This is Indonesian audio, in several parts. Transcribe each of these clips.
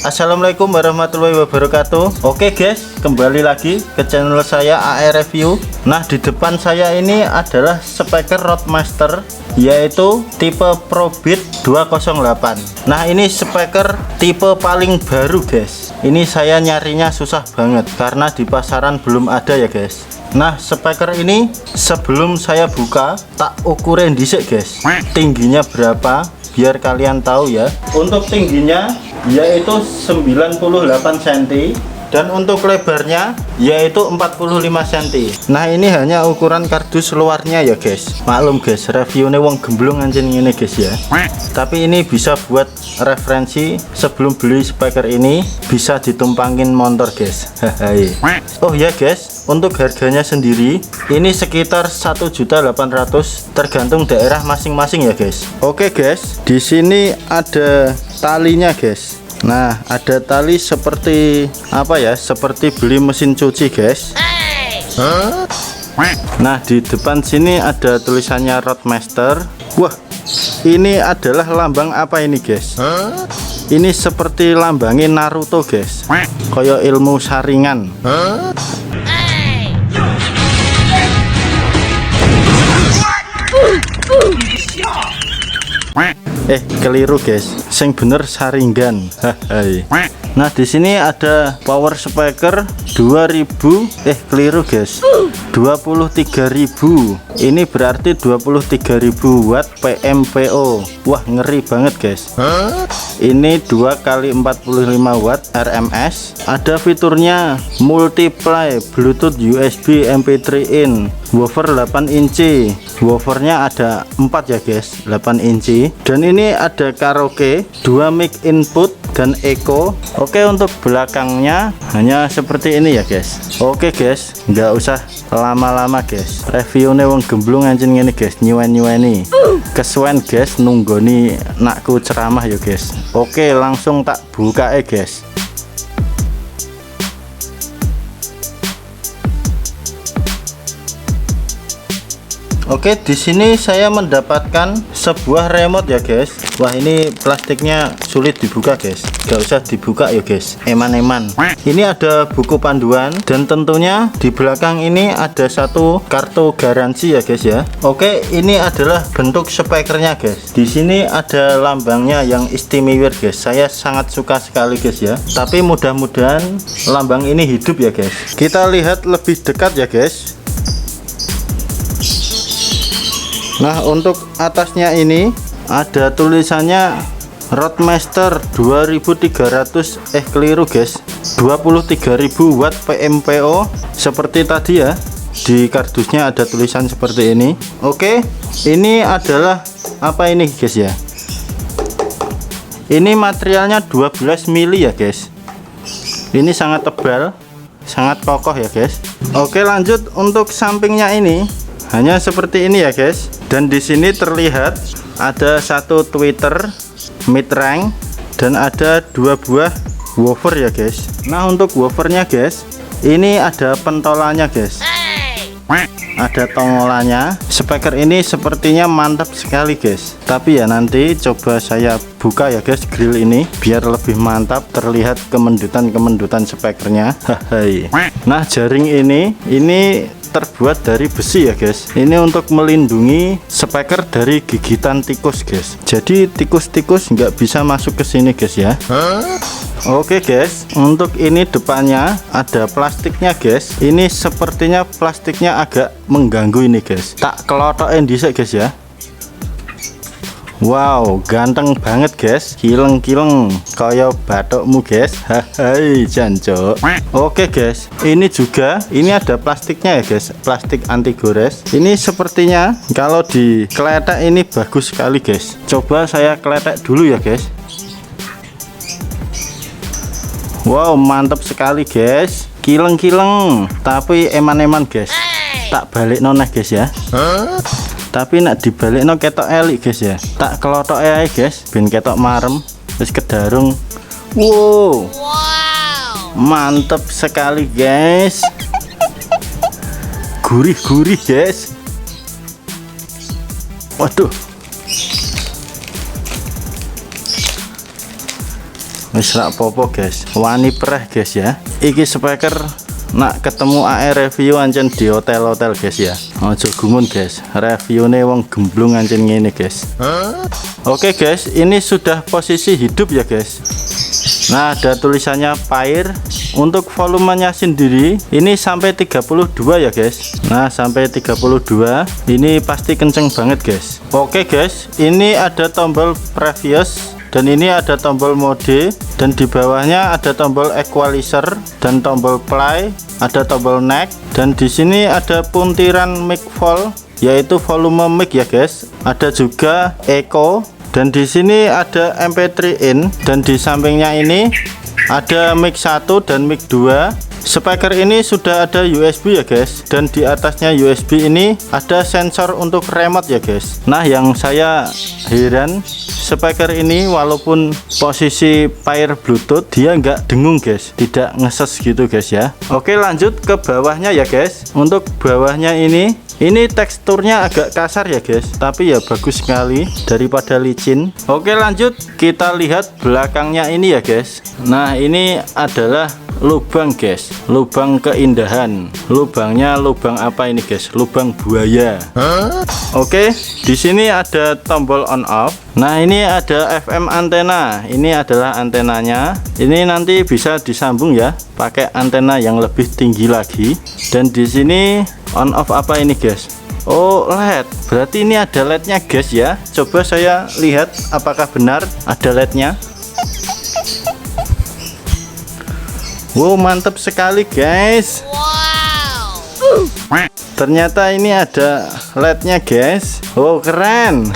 Assalamualaikum warahmatullahi wabarakatuh. Oke guys, kembali lagi ke channel saya AR Review. Nah, di depan saya ini adalah speaker Roadmaster, yaitu tipe ProBeat 208. Nah, ini speaker tipe paling baru guys. Ini saya nyarinya susah banget karena di pasaran belum ada ya guys. Nah, speaker ini sebelum saya buka tak ukurin dhisik guys, tingginya berapa biar kalian tahu ya. Untuk tingginya yaitu 98 cm dan untuk lebarnya yaitu 45 cm. Nah, ini hanya ukuran kardus luarnya ya guys. Maklum guys, reviewnya wong gemblung anjing ini guys ya. Tapi ini bisa buat referensi sebelum beli speaker ini, bisa ditumpangin motor guys. Oh ya guys, untuk harganya sendiri ini sekitar 1.800.000 tergantung daerah masing-masing ya guys. Oke guys, di sini ada talinya guys. Nah, ada tali seperti apa ya, seperti beli mesin cuci guys. Nah, di depan sini ada tulisannya Roadmaster. Wah, ini adalah lambang apa ini guys? Ini seperti lambangin Naruto guys, koyo ilmu saringan. Keliru guys, sing bener saringan. Nah, di sini ada power speaker 2000, keliru guys, 23.000. Ini berarti 23.000 watt PMPO. Wah, ngeri banget guys. Ini 2 kali 45 watt RMS. Ada fiturnya multiply Bluetooth USB MP3 in, woofer 8 inci. Woofernya ada 4 ya guys, 8 inci. Dan ini ada karaoke, 2 mic input dan echo. Oke, untuk belakangnya hanya seperti ini ya guys. Oke guys, nggak usah lama-lama guys, reviewnya wong gemblung anjing ini guys, nyuwen-nyuweni kesuwen guys, nunggoni nakku ceramah ya guys. Oke, langsung tak buka guys. Oke, di sini saya mendapatkan sebuah remote ya guys. Wah, ini plastiknya sulit dibuka guys, gak usah dibuka ya guys, eman-eman. Ini ada buku panduan dan tentunya di belakang ini ada satu kartu garansi ya guys ya. Oke, ini adalah bentuk speakernya guys. Di sini ada lambangnya yang istimewa guys, saya sangat suka sekali guys ya. Tapi mudah-mudahan lambang ini hidup ya guys. Kita lihat lebih dekat ya guys. Nah, untuk atasnya ini ada tulisannya Roadmaster 2300, keliru guys, 23.000 watt PMPO seperti tadi ya. Di kardusnya ada tulisan seperti ini. Oke, ini adalah apa ini guys ya? Ini materialnya 12 mili ya guys. Ini sangat tebal, sangat kokoh ya guys. Oke, lanjut untuk sampingnya ini hanya seperti ini ya guys. Dan di sini terlihat ada satu tweeter mid range dan ada 2 buah woofer ya guys. Nah, untuk woofernya guys, ini ada pentolannya guys, ada tongolannya. Speaker ini sepertinya mantap sekali guys. Tapi ya nanti coba saya buka ya guys grill ini biar lebih mantap terlihat kemendutan speakernya. Nah, jaring ini terbuat dari besi ya guys. Ini untuk melindungi speaker dari gigitan tikus guys. Jadi tikus-tikus nggak bisa masuk ke sini guys ya. Oke guys, untuk ini depannya ada plastiknya guys. Ini sepertinya plastiknya agak mengganggu ini guys. Tak kelotokin dhisik guys ya. Wow, ganteng banget guys, kileng-kileng kaya bathukmu guys. Hai jancuk. Oke guys, ini juga ini ada plastiknya ya guys, plastik anti gores. Ini sepertinya kalau dikeletek ini bagus sekali guys. Coba saya keletek dulu ya guys. Wow, mantap sekali guys, kileng-kileng tapi eman-eman guys. Tak balik noneh guys ya. Tapi nak dibalik no ketok elik guys ya. Tak kelotok ya guys, ben ketok marem terus kedarung. Wow, mantap sekali guys, gurih-gurih guys. Waduh, wis rak popo guys, wani pereh guys ya. Iki speaker nak ketemu AE review ancen di hotel-hotel guys ya. Ojo gumun guys, reviewnya wong gemblung ancen ngene guys. Oke guys, ini sudah posisi hidup ya guys. Nah, ada tulisannya Pair. Untuk volumenya sendiri ini sampai 32 ya guys. Nah, sampai 32 ini pasti kenceng banget guys. Oke guys, ini ada tombol previous dan ini ada tombol mode, dan di bawahnya ada tombol equalizer dan tombol play, ada tombol neck, dan di sini ada puntiran mic vol, yaitu volume mic ya guys. Ada juga echo, dan di sini ada MP3 in, dan di sampingnya ini ada mic 1 dan mic 2. Speaker ini sudah ada USB ya guys, dan di atasnya USB ini ada sensor untuk remote ya guys. Nah, yang saya heran, speaker ini walaupun posisi pair Bluetooth dia nggak dengung guys, tidak ngeses gitu guys ya. Oke, lanjut ke bawahnya ya guys. Untuk bawahnya ini teksturnya agak kasar ya guys, tapi ya bagus sekali daripada licin. Oke, lanjut kita lihat belakangnya ini ya guys. Nah, ini adalah lubang guys, lubang keindahan. Lubangnya lubang apa ini guys? Lubang buaya. Oke, di sini ada tombol on off. Nah, ini ada FM antena. Ini adalah antenanya. Ini nanti bisa disambung ya pakai antena yang lebih tinggi lagi. Dan di sini on off apa ini guys? Oh, LED. Berarti ini ada LED-nya guys ya. Coba saya lihat apakah benar ada LED-nya. Wow, mantap sekali guys. Ternyata ini ada LED-nya guys. Oh, keren.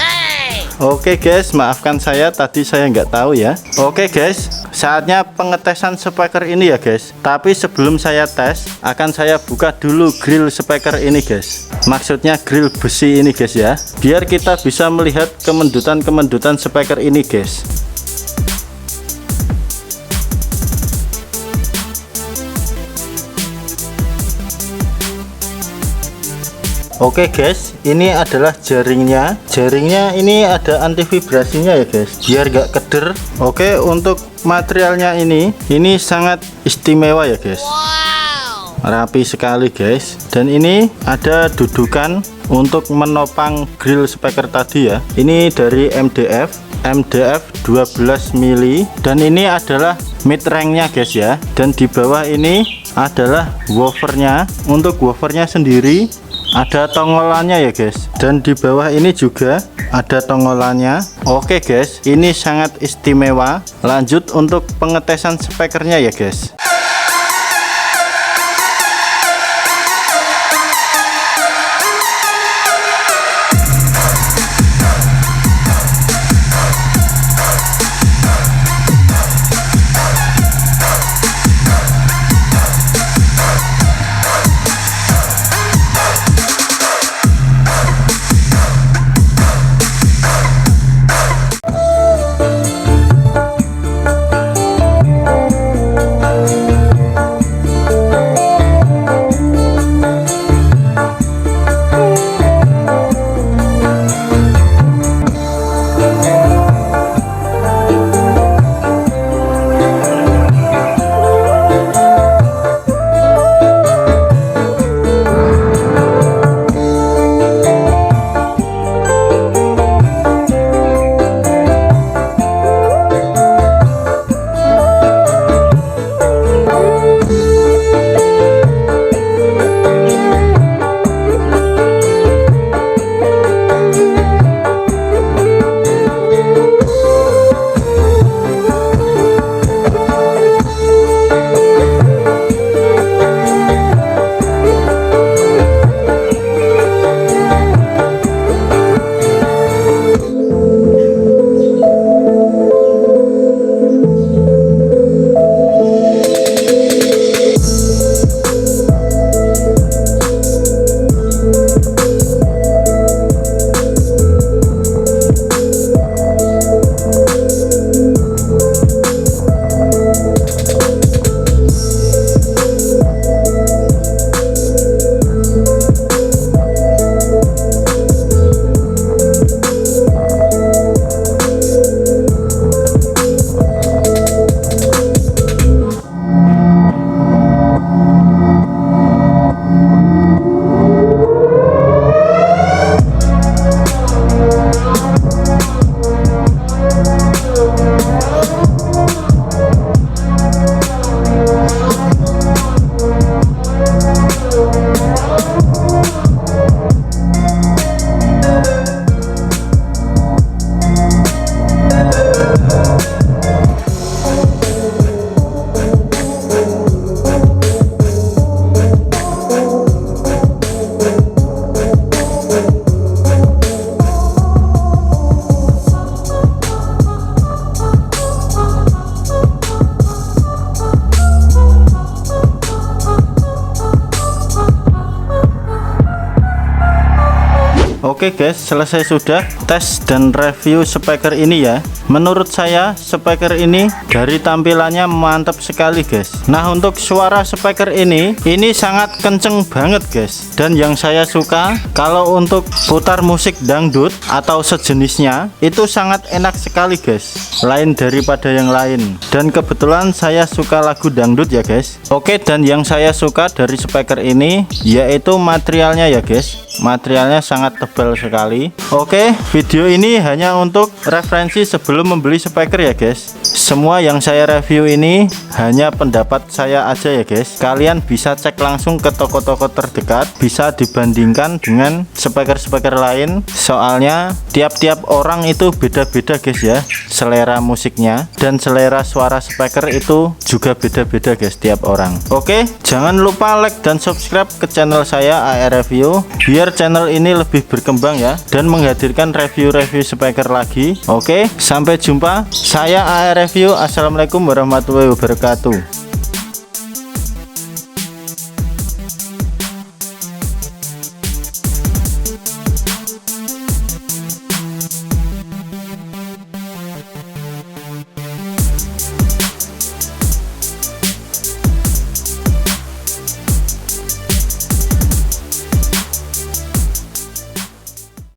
Oke guys, maafkan saya tadi saya nggak tahu ya. Oke guys, saatnya pengetesan speaker ini ya guys. Tapi sebelum saya tes, akan saya buka dulu grill speaker ini guys. Maksudnya grill besi ini guys ya, biar kita bisa melihat kemendutan-kemendutan speaker ini guys. Oke guys, ini adalah jaringnya. Jaringnya ini ada anti vibrasinya ya guys, biar gak keder. Oke, untuk materialnya ini sangat istimewa ya guys. Rapi sekali guys. Dan ini ada dudukan untuk menopang grill speaker tadi ya. Ini dari MDF 12 mili, dan ini adalah mid ranknya guys ya. Dan di bawah ini adalah woofernya. Untuk woofernya sendiri ada tongolannya ya guys, dan di bawah ini juga ada tongolannya. Oke guys, ini sangat istimewa. Lanjut untuk pengetesan speakernya ya guys. Oke guys, selesai sudah tes dan review speaker ini ya. Menurut saya speaker ini dari tampilannya mantap sekali guys. Nah, untuk suara speaker ini sangat kenceng banget guys. Dan yang saya suka, kalau untuk putar musik dangdut atau sejenisnya itu sangat enak sekali guys, lain daripada yang lain. Dan kebetulan saya suka lagu dangdut ya guys. Oke, dan yang saya suka dari speaker ini yaitu materialnya ya guys. Materialnya sangat tebal sekali. Oke, video ini hanya untuk referensi sebelum membeli speaker ya guys. Semua yang saya review ini hanya pendapat saya aja ya guys. Kalian bisa cek langsung ke toko-toko terdekat, bisa dibandingkan dengan speaker-speaker lain. Soalnya tiap-tiap orang itu beda-beda guys ya, selera musiknya dan selera suara speaker itu juga beda-beda guys tiap orang. Oke, jangan lupa like dan subscribe ke channel saya AR Review biar channel ini lebih berkembang ya, dan menghadirkan review-review speaker lagi. Oke, sampai jumpa. Saya AR Review. Assalamualaikum warahmatullahi wabarakatuh.